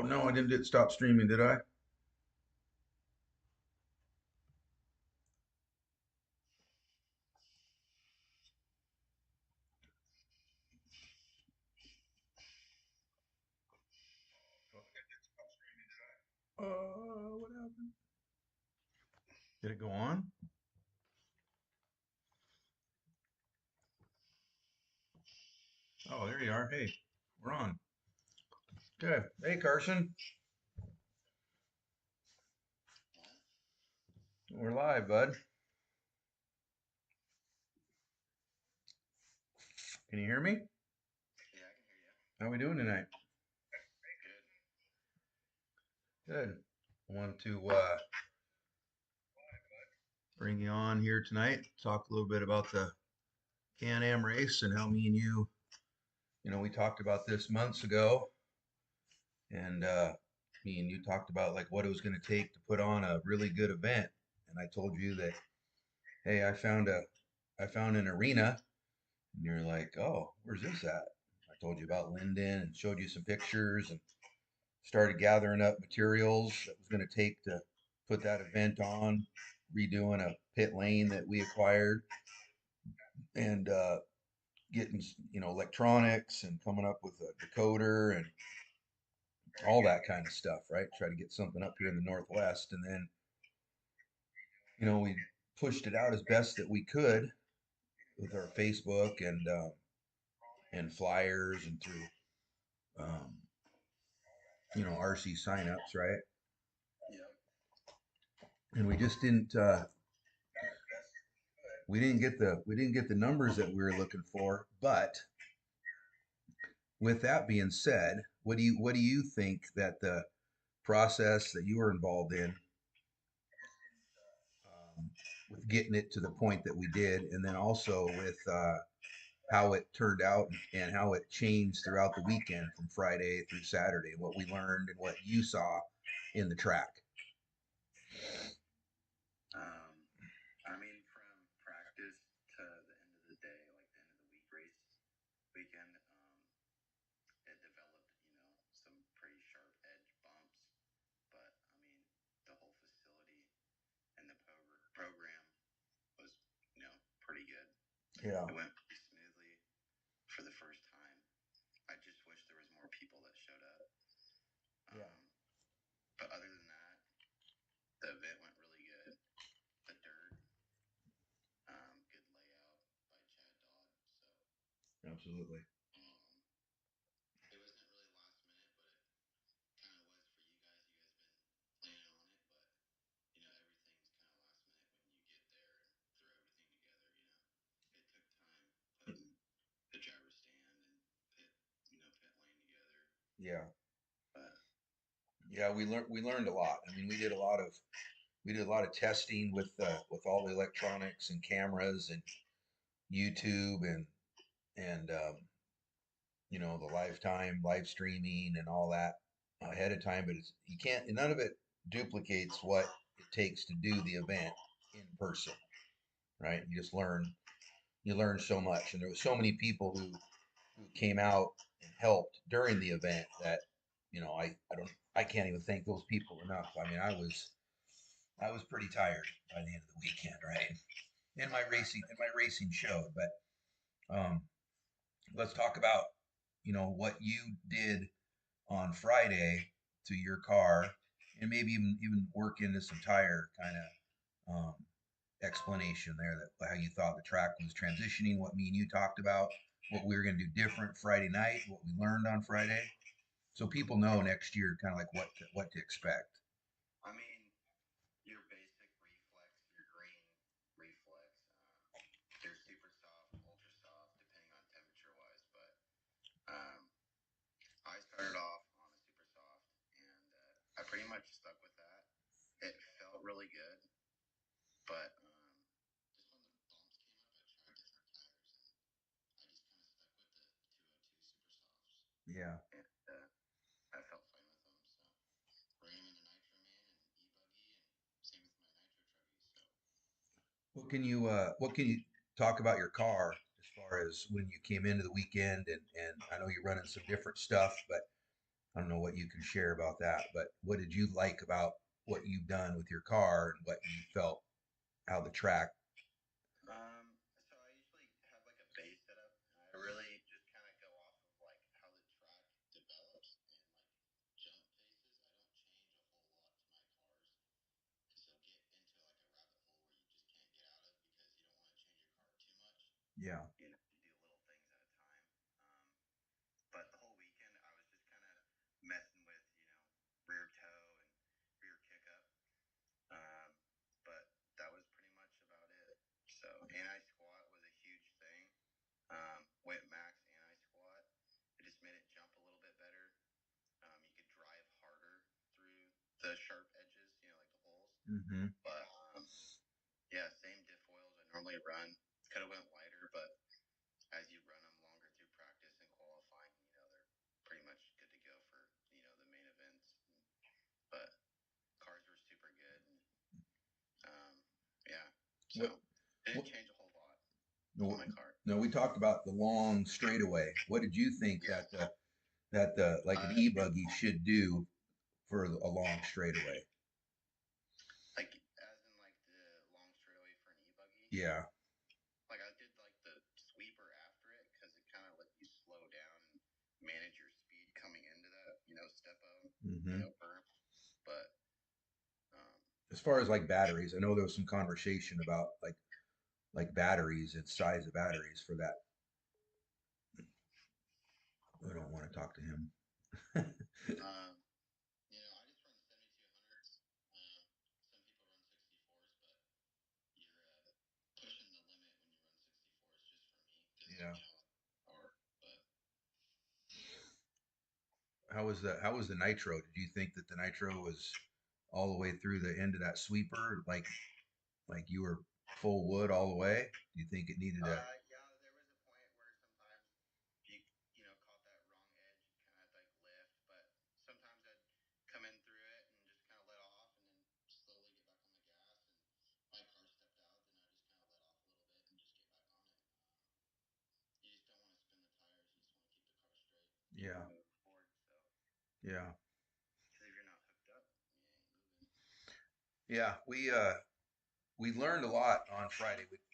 Oh no, I didn't stop streaming, did I? What happened? Did it go on? Oh, there you are. Hey, we're on. Okay. Hey, Carson. We're live, bud. Can you hear me? How we doing tonight? Good. I want to bring you on here tonight. Talk a little bit about the Can-Am race and how me and you, we talked about this months ago, and me and you talked about like what it was going to take to put on a really good event. And I told you that, hey, I found an arena. And you're like, oh, where's this at? I told you about Linden and showed you some pictures and started gathering up materials that was going to take to put that event on, redoing a pit lane that we acquired, and getting electronics and coming up with a decoder and all that kind of stuff, right? Try to get something up here in the Northwest, and then we pushed it out as best that we could with our Facebook and flyers and through um, RC signups, right? And we didn't get the numbers that we were looking for. But with that being said, what do you think that the process that you were involved in, with getting it to the point that we did, and then also with how it turned out and how it changed throughout the weekend from Friday through Saturday, what we learned and what you saw in the track? Yeah. Yeah. Absolutely. Yeah. Yeah, we learned a lot. I mean, we did a lot of testing with all the electronics and cameras and YouTube and the live streaming and all that ahead of time. But you can't, none of it duplicates what it takes to do the event in person, right? You learn so much, and there was so many people who came out and helped during the event that I can't even thank those people enough. I mean, I was pretty tired by the end of the weekend, right? And my racing showed. But let's talk about what you did on Friday to your car, and maybe even work into some tire kind of explanation there, that how you thought the track was transitioning, what me and you talked about, what we were going to do different Friday night, what we learned on Friday, so people know next year kind of like what to expect. Yeah. What can you talk about your car as far as when you came into the weekend, and I know you're running some different stuff, but I don't know what you can share about that, but what did you like about what you've done with your car and what you felt how the track? So I usually have like a base setup, and I really just kind of go off of like how the track develops and like jump faces. I don't change a whole lot to my cars, because you'll get into like a rabbit hole where you just can't get out of because you don't want to change your car too much. Yeah. You know, you do little things at a time. Um, but the whole weekend, I was just kind of messing with rear toe and rear kick up. Um, but that was pretty much about it. So anti squat was a huge thing. Went max anti squat. It just made it jump a little bit better. You could drive harder through the sharp edges, like the holes. Mm-hmm. But yeah, same diff oils I normally run. Could have went lighter, but as you run them longer through practice and qualifying, they're pretty much good to go for the main events. But cars were super good. And, yeah, so What? didn't What? change a whole lot on No, my car. no. We talked about the long straightaway. What did you think Yeah. that the like an e-buggy should do for a long straightaway? Like as in like the long straightaway for an e-buggy. Yeah. Like I did like the sweeper after it because it kind of let you slow down and manage your speed coming into that step up Mm-hmm. berm. But um, As far as like batteries, I know there was some conversation about like batteries and size of batteries for that. I don't want to talk to him. um, I just run 7200s. Some people run 64s, but you're pushing the limit when you run 64s just for me because Yeah. power. But How was the nitro? Did you think that the nitro was all the way through the end of that sweeper, like you were full wood all the way? Do you think it needed a? yeah, there was a point where sometimes if you caught that wrong edge, you kind of like lift, but sometimes I'd come in through it and just kind of let off and then slowly get back on the gas. And if my car stepped out, then I just kind of let off a little bit and just get back on it. You just don't want to spin the tires. You just want to keep the car straight, keep Yeah. it moving forward. So, Yeah. because if you're not hooked up, you ain't moving. Yeah. We learned a lot on Friday. We, Okay.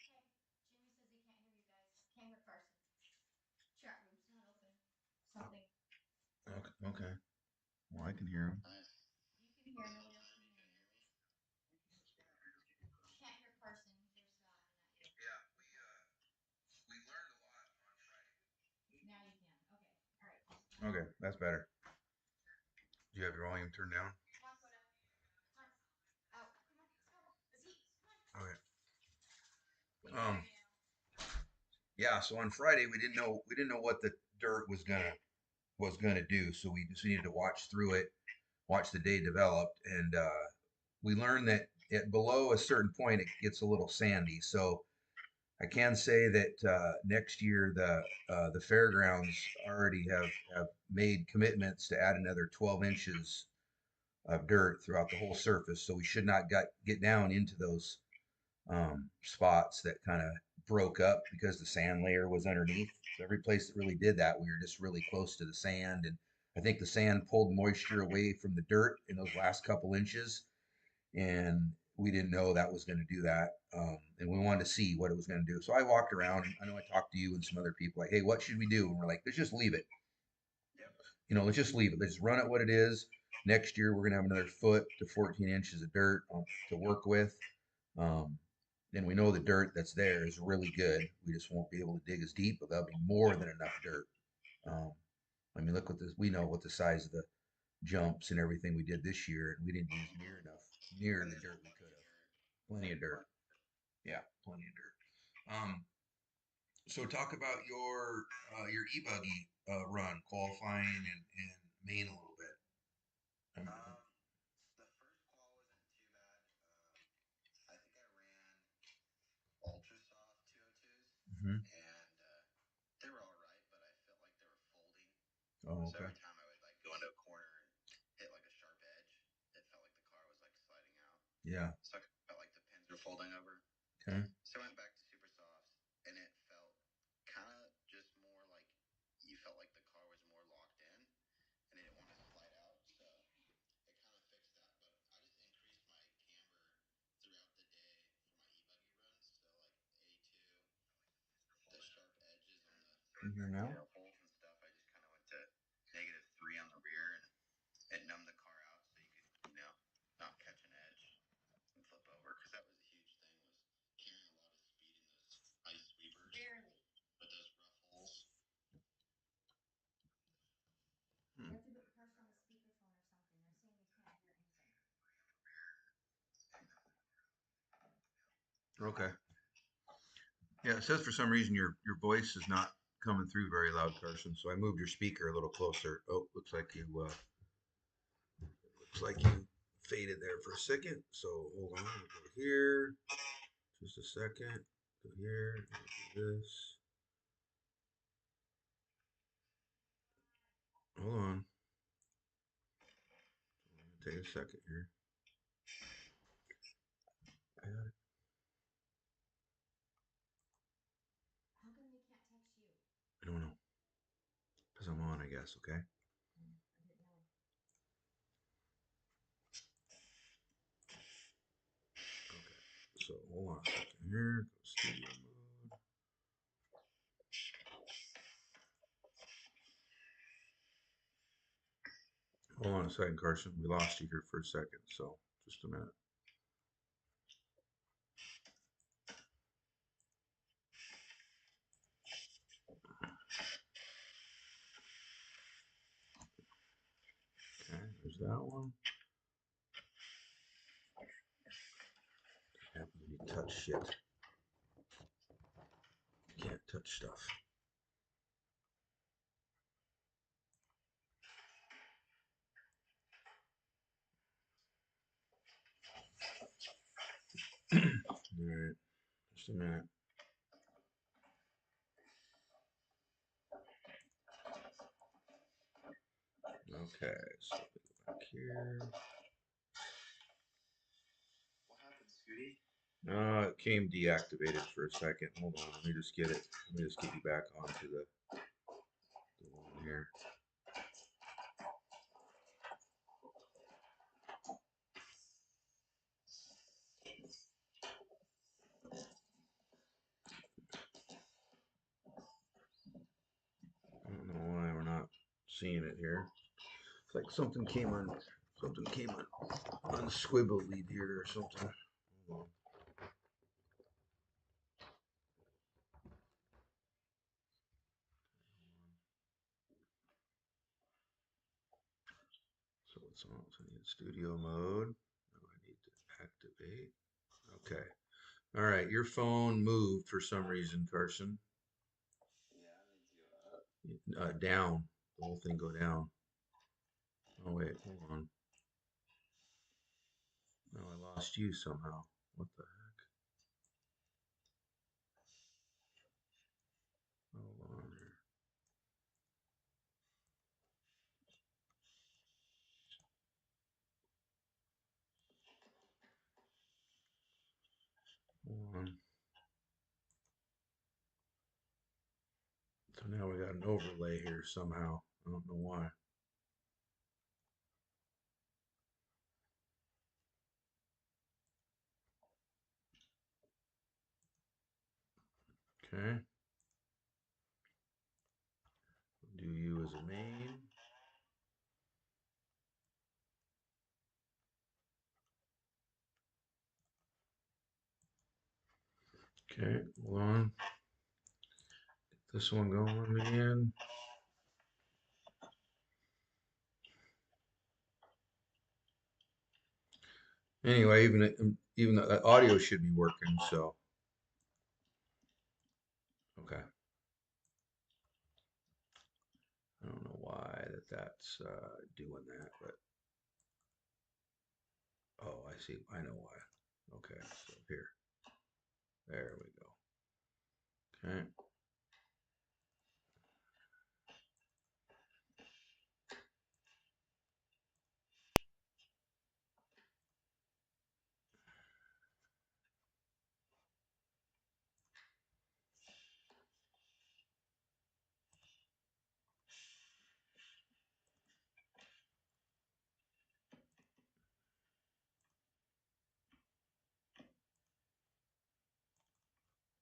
Jimmy says he can't hear you guys. Can't hear Carson. Chat room's not open. Something. okay. Okay. Well, I can hear him. Nice. You can hear. The whole Nobody else time can you hear couldn't you. hear me? Can't hear Carson. Hear Scott, but not you. Yeah. We learned a lot on Now you can. Okay. All right. Friday. Okay, that's better. Do you have your volume turned down? Come on, Coda. Come on. Out. Come on. Let's go. Let's eat. Come on. Okay. We can hear you now. Yeah. So on Friday we didn't know what the dirt was gonna do, so we just needed to watch through it, watch the day develop, and we learned that at below a certain point it gets a little sandy. So I can say that next year the fairgrounds already have made commitments to add another 12 inches of dirt throughout the whole surface. So we should not get down into those spots that kind of broke up because the sand layer was underneath. So every place that really did that, we were just really close to the sand, and I think the sand pulled moisture away from the dirt in those last couple inches, and we didn't know that was going to do that. And we wanted to see what it was going to do. So I walked around. I know I talked to you and some other people like, hey, what should we do? And we're like, let's just leave it. Yep. Let's just leave it. Let's run it what it is. Next year, we're going to have another foot to 14 inches of dirt to work with. Um, and we know the dirt that's there is really good. We just won't be able to dig as deep, but there'll be more than enough dirt. Um, I mean, look what this. We know what the size of the jumps and everything we did this year, and we didn't use near And the there's dirt we plenty could of have. dirt. Plenty of Like, dirt. Yeah, plenty of dirt. So talk about your e-buggy run, qualifying and main a little bit. the first qual wasn't too bad. I think I ran ultra soft 202s, Mm-hmm. and they were all right, but I felt like they were folding. Oh, So okay. every time I would like go into a corner and hit like a sharp edge, it felt like the car was like sliding out. Yeah. So I felt like the pins were folding over. Okay. So I went back to super softs, and it felt kind of just more like you felt like the car was more locked in, and it didn't want to slide in here now. holes and stuff, I just kind of went to -3 on the rear, and it numbed the car out so you could, not catch an edge and flip over. Because that was a huge thing, was carrying a lot of speed in those ice sweepers. Barely. But those rough holes. You have to put your person on the speakerphone or something. They're saying they can't hear anything. Okay. Yeah, it says for some reason your voice is not coming through very loud, Carson. So I moved your speaker a little closer. Oh, looks like you faded there for a second. So hold on, we'll go here. Just a second. Go here. Do this. Hold on. Take a second here. I got it. How come they can't text you? I don't know. Because I'm on, I guess. Okay. I didn't know. Okay. So hold on a second here. Go studio mode. Hold on a second, Carson. We lost you here for a second. So just a minute. Okay, there's that one. Happens when you touch shit. You can't touch stuff. All right, just a minute. Okay, so we go back here. What happened, Scooty? It came deactivated for a second. Hold on, let me just get it. Let me just get you back onto the one here. I don't know why we're not seeing it here. It's like something came unsquibbly here or something. Hold on. So it's on. So I need studio mode. Now I need to activate. Okay. All right. Your phone moved for some reason, Carson. Yeah, it needs to go up. Down. The whole thing go down. Oh wait, hold on. No, I lost you somehow. What the heck? Hold on here. Hold on. So now we got an overlay here somehow. I don't know why. Okay. Do you as a main. Okay, hold on. Get this one going again. Anyway, even the audio should be working, so okay. I don't know why that's doing that, but oh, I see. I know why. Okay, so here, there we go. Okay.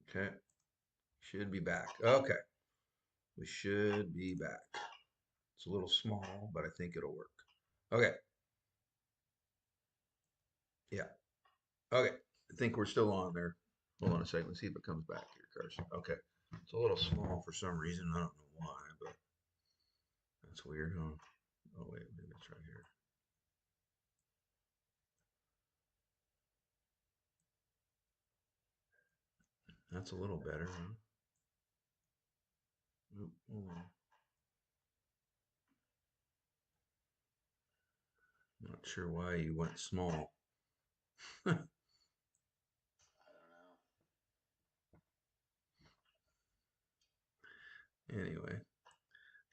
Okay. Should be back. Okay. We should be back. It's a little small, but I think it'll work. Okay. Yeah. Okay. I think we're still on there. Hold on a second. Let's see if it comes back here, Carson. Okay. It's a little small for some reason. I don't know why, but that's weird, huh? Oh, wait. Maybe it's right here. That's a little better, huh? Oop, hold on. Not sure why you went small. I don't know. Anyway,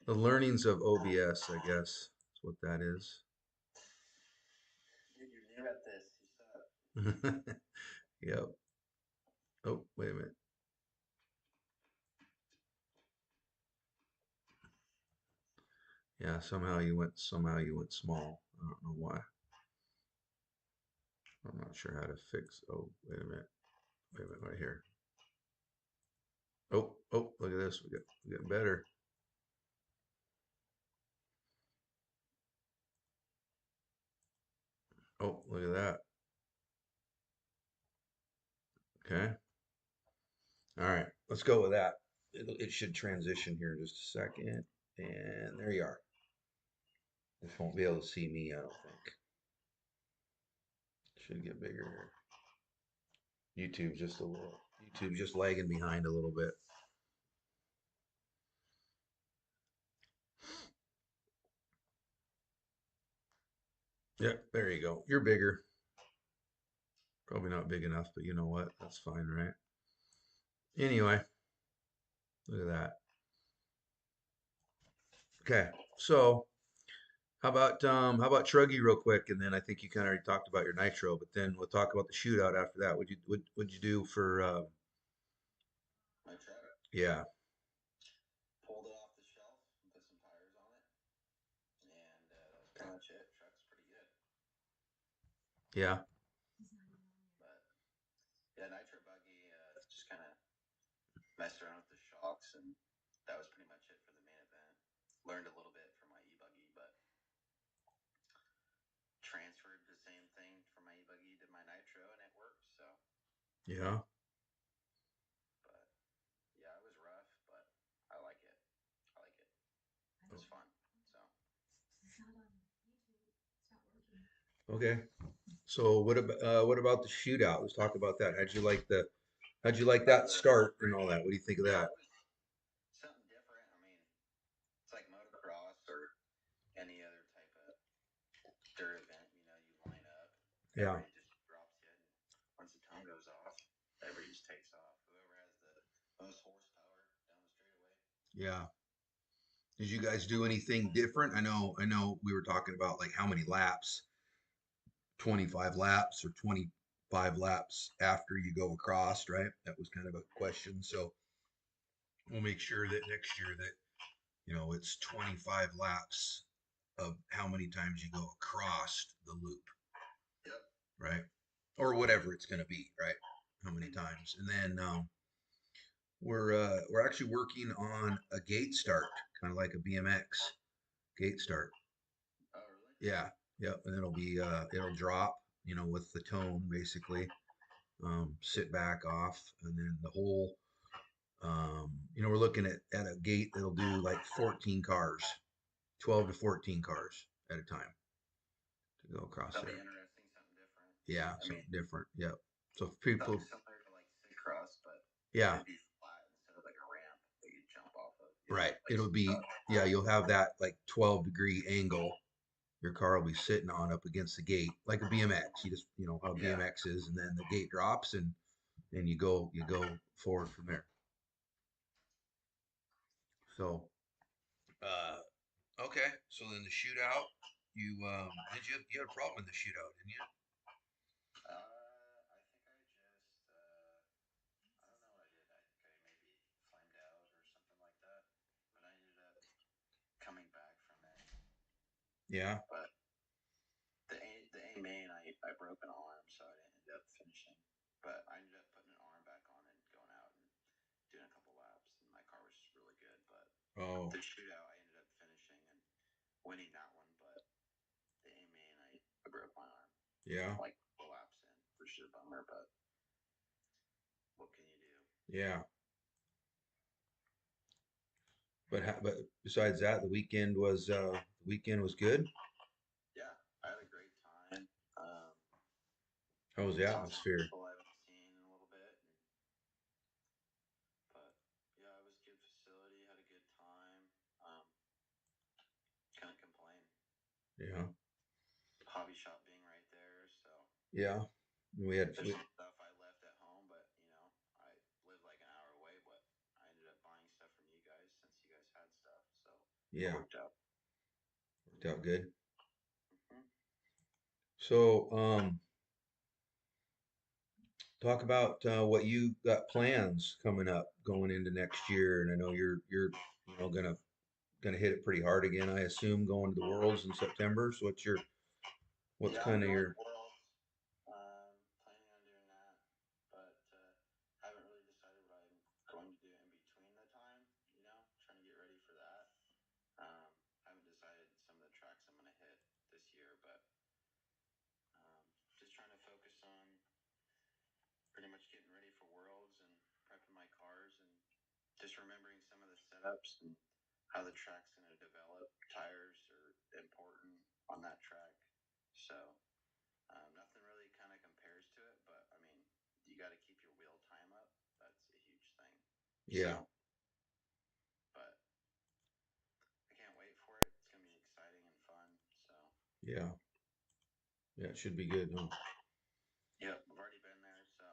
the learnings of OBS, I guess, is what that is. Dude, you're new at this. You suck. Yep. Oh, wait a minute. Yeah, somehow you went small. I don't know why. I'm not sure how to fix. Oh, wait a minute. Wait a minute, right here. Oh, oh, look at this. We get better. Oh, look at that. Okay. All right, let's go with that. It should transition here in just a second. And there you are. Just won't be able to see me, I don't think. Should get bigger here. YouTube just a little. YouTube just lagging behind a little bit. Yep, there you go. You're bigger. Probably not big enough, but you know what? That's fine, right? Anyway, look at that. Okay, so how about Truggy real quick, and then I think you kind of already talked about your nitro, but then we'll talk about the shootout after that. What'd you do for My truck. yeah. Pulled it off the shelf and put some tires on it, and that was pretty much it. Truck's pretty good. Yeah. But yeah, nitro buggy just kind of messed around with the shocks, and that was pretty much it for the main event. Learned a little bit from my e-buggy, but transferred the same thing from my e-buggy to my nitro, and it worked. So, Yeah. but yeah, it was rough, but I like it. I like it. It's fun. So. Okay. So what about the shootout? Let's talk about that. How'd you like that start and all that? What do you think of that? It was something different. I mean, it's like motocross or any other type of dirt event. You know, you line up, Yeah. everybody just drops you, and once the tongue goes off, everybody just takes off. Whoever has the most horsepower down the straightaway. Yeah. Did you guys do anything different? I know we were talking about like how many laps, 25 laps or 25 laps after you go across, right? That was kind of a question. So we'll make sure that next year that, it's 25 laps of how many times you go across the loop, Yep. right? Or whatever it's going to be, right? How many times. And then we're actually working on a gate start, kind of like a BMX gate start. Oh, really? Yeah, yep. And it'll drop, with the tone basically. Sit back off, and then the whole. We're looking at a gate that'll do like 14 cars, 12 to 14 cars at a time to go across That'll there. be interesting. Something different. Yeah, I something mean, different. Yep. So if people, something similar to like stick cross, but yeah, it'd be flat instead of like a ramp that you jump off of. right. Like It'll be, stick yeah, you'll have that like 12-degree angle your car will be sitting on up against the gate like a BMX. You just how a Yeah. BMX is, and then the gate drops and you go forward from there. So okay. So then the shootout, you had a problem in the shootout, didn't you? I think I just I don't know what I did. I think I maybe flamed out or something like that. But I ended up coming back from it. Yeah. But the A main, I broke an arm, so I didn't end up finishing. But I ended up putting an arm back on and going out and doing a couple laps, and my car was really good. But Oh, The shootout, I ended up finishing and winning that one, but the A main, I broke my arm yeah, like a laps in, which is a bummer, but what can you do? yeah. But besides that, the weekend was good. Yeah, I had a great time. How was the Saw some atmosphere? people I haven't seen in a little bit, but yeah, it was a good facility. Had a good time. Can't complain. Yeah, Hobby shop being right there, so yeah. We had there's some stuff I left at home, but I live like an hour away, but I ended up buying stuff from you guys since you guys had stuff, so it yeah, worked out. worked out good. Hmm. So, talk about what you got plans coming up going into next year, and I know you're gonna hit it pretty hard again. I assume going to the Worlds in September. So what's Yeah, I'm kind of going to your Worlds. Planning on doing that, but haven't really decided what I'm going to do in between the time. Trying to get ready for that. Um, haven't decided some of the tracks I'm going to hit this year, but just trying to focus on pretty much getting ready for Worlds and prepping my cars and just remembering some of the setups and how the track's going to develop. Tires are important on that track, so nothing really kind of compares to it. But I mean, you got to keep your wheel time up. That's a huge thing. yeah, So, but I can't wait for it. It's going to be exciting and fun. So, yeah, yeah, it should be good, huh? yep, I've already been there, so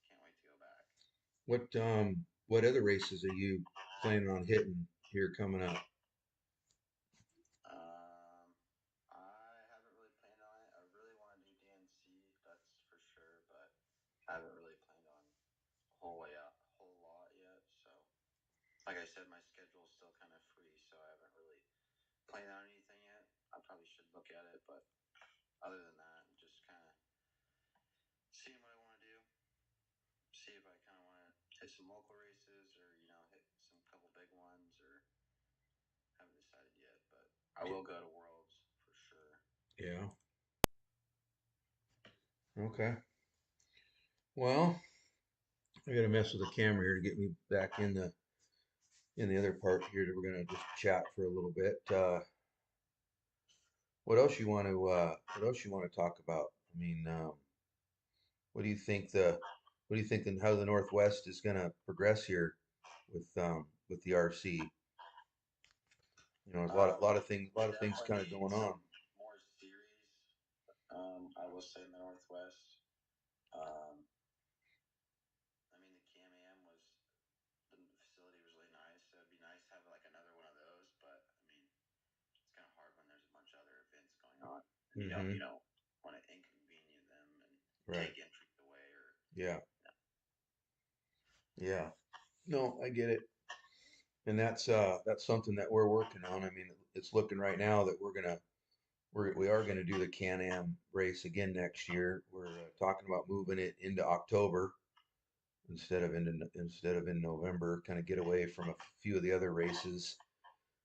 can't wait to go back. What other races are you planning on hitting here coming up? Um, I haven't really planned on it. I really want to do DNC, that's for sure, but I haven't really planned on a whole lot yet. So, like I said, my schedule's still kind of free, so I haven't really planned on anything yet. I probably should look at it, but other than that, I'm just kind of seeing what I want to do. See if I kind of want to hit some local races or hit some couple big ones, or haven't decided yet. But I will go to Worlds for sure. Yeah. Okay. Well, I gotta mess with the camera here to get me back in the other part here that we're gonna just chat for a little bit. What else you want to talk about? I mean, what do you think how the Northwest is gonna progress here with the RC? You know, there's a We lot of things definitely kind of need going some on. more series. I will say in the Northwest. Um, I mean, the Cam Am the facility was really nice. So it'd be nice to have like another one of those. But I mean, it's kind of hard when there's a bunch of other events going on, and Hmm. you don't want to inconvenience them and Right. take entries away or. Yeah. You know. Yeah. No, I get it. And that's something that we're working on. I mean, it's looking right now that we are gonna do the Can-Am race again next year. We're talking about moving it into October instead of in November. Kind of get away from a few of the other races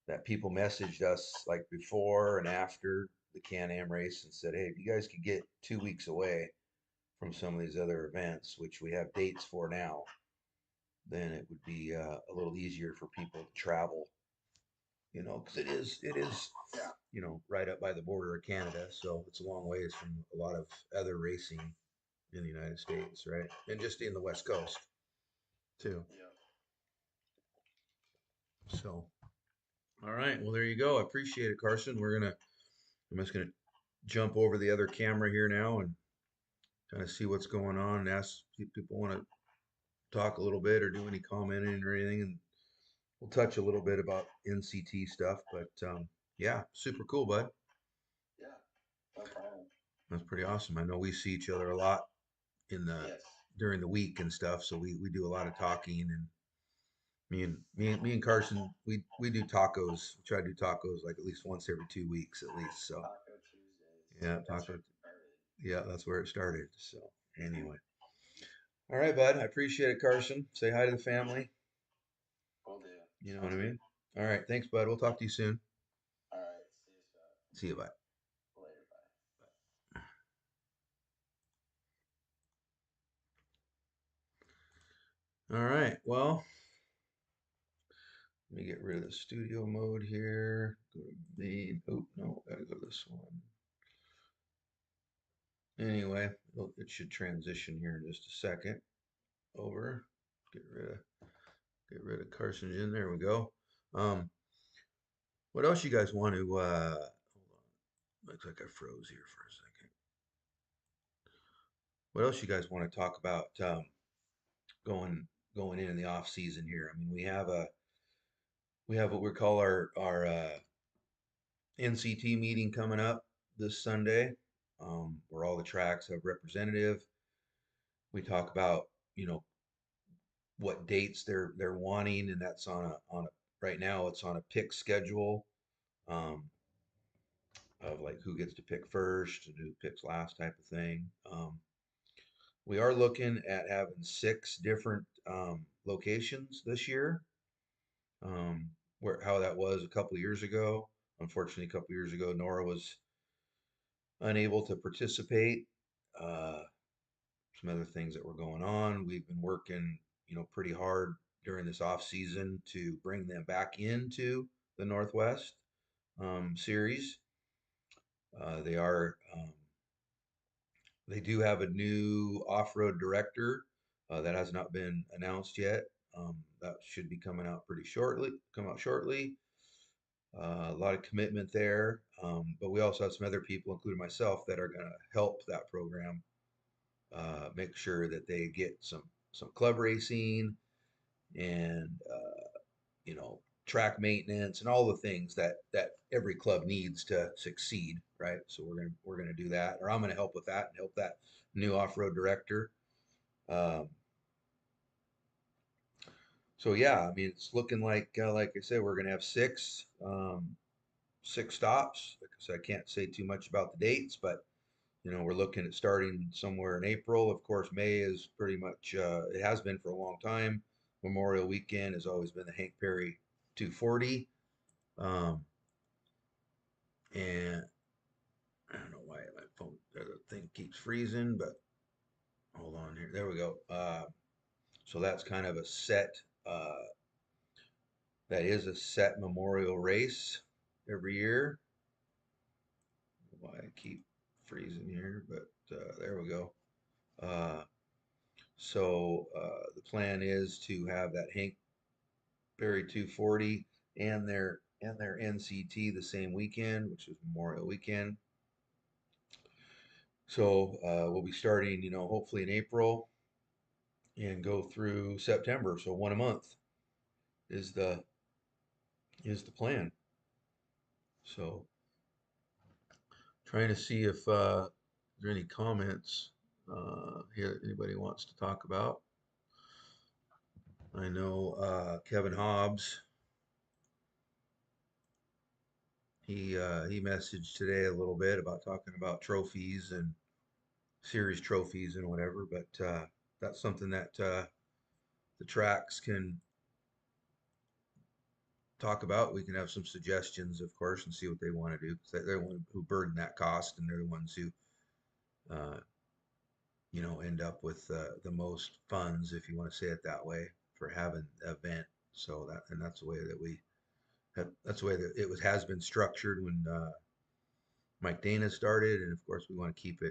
that people messaged us like before and after the Can-Am race and said, "Hey, if you guys could get 2 weeks away from some of these other events, which we have dates for now, then it would be a little easier for people to travel." You know, because it is, Yeah. you know, right up by the border of Canada, so it's a long ways from a lot of other racing in the United States, right? And just in the West Coast too. Yeah. So, all right, well, there you go. I appreciate it, Carson. I'm just gonna jump over the other camera here now and kind of see what's going on and ask if people want to talk a little bit or do any commenting or anything, and we'll touch a little bit about NCT stuff. But yeah, super cool, bud. Yeah. No problem. That's pretty awesome. I know we see each other a lot in the Yes. during the week and stuff, so we do a lot of talking. And me and Carson, we do tacos. We try to do tacos like at least once every 2 weeks at least. So Taco Tuesdays. yeah, That's taco. where it started. Yeah, that's where it started. So anyway, all right, bud. I appreciate it, Carson. Say hi to the family. Will do. You know what Sounds I good. mean? All right. Thanks, bud. We'll talk to you soon. All right. See you, Scott. See you. Bye. Later. Bye. All right. Well, let me get rid of the studio mode here. Go to main. Oh, no. Gotta go to this one. Anyway, it should transition here in just a second. Over. Get rid of carcinogen. There we go. Um, what else you guys want to hold on. Looks like I froze here for a second. What else you guys want to talk about going going in the off season here? I mean, we have what we call our NCT meeting coming up this Sunday, where all the tracks have representative. We talk about, you know, what dates they're wanting, and that's on a right now it's on a pick schedule, um, of like who gets to pick first and who picks last type of thing. We are looking at having six different locations this year. Where how that was a couple of years ago. Unfortunately, a couple of years ago, Nora was unable to participate. Uh, some other things that were going on. We've been working, you know, pretty hard during this off season to bring them back into the Northwest series. They are they do have a new off-road director that has not been announced yet. That should be coming out pretty shortly. Come out shortly. A lot of commitment there, but we also have some other people, including myself, that are going to help that program make sure that they get some club racing and you know, track maintenance and all the things that every club needs to succeed, right? So we're gonna do that, or I'm gonna help with that and help that new off-road director. Um, so yeah, I mean, it's looking like I said, we're gonna have six stops. Like I said, I can't say too much about the dates, but you know, we're looking at starting somewhere in April. Of course, May is pretty much it has been for a long time. Memorial Weekend has always been the Hank Perry 240. Um, and I don't know why my phone the thing keeps freezing, but hold on here. There we go. So that's kind of a set. That is a set memorial race every year. Why I keep freezing here, but there we go. Uh, the plan is to have that Hank Perry 240 and their NCT the same weekend, which is Memorial Weekend. So we'll be starting, you know, hopefully in April and go through September. So one a month is the plan. So trying to see if there are any comments here that anybody wants to talk about. I know Kevin Hobbs. He messaged today a little bit about talking about trophies and series trophies and whatever, but that's something that the tracks can talk about. We can have some suggestions, of course, and see what they want to do. 'Cause they're the one who burden that cost, and they're the ones who, uh, you know, end up with the most funds, if you want to say it that way, for having the event. So that's the way that that's the way that it has been structured when Mike Dana started, and of course we want to keep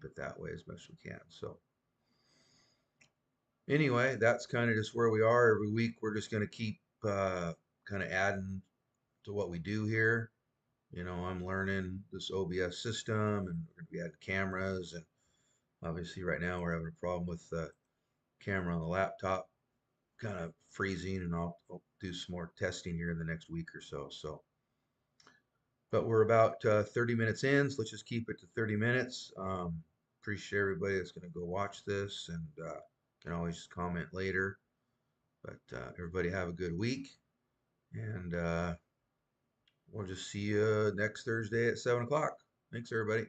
it that way as best we can. So anyway, that's kind of just where we are. Every week we're just going to keep kind of adding to what we do here. You know, I'm learning this OBS system, and we're going to be adding cameras, and obviously right now we're having a problem with the camera on the laptop kind of freezing, and I'll do some more testing here in the next week or so. So, but we're about 30 minutes in, so let's just keep it to 30 minutes. Appreciate everybody that's going to go watch this, and can always just comment later. But everybody have a good week, and we'll just see you next Thursday at 7 o'clock. Thanks, everybody.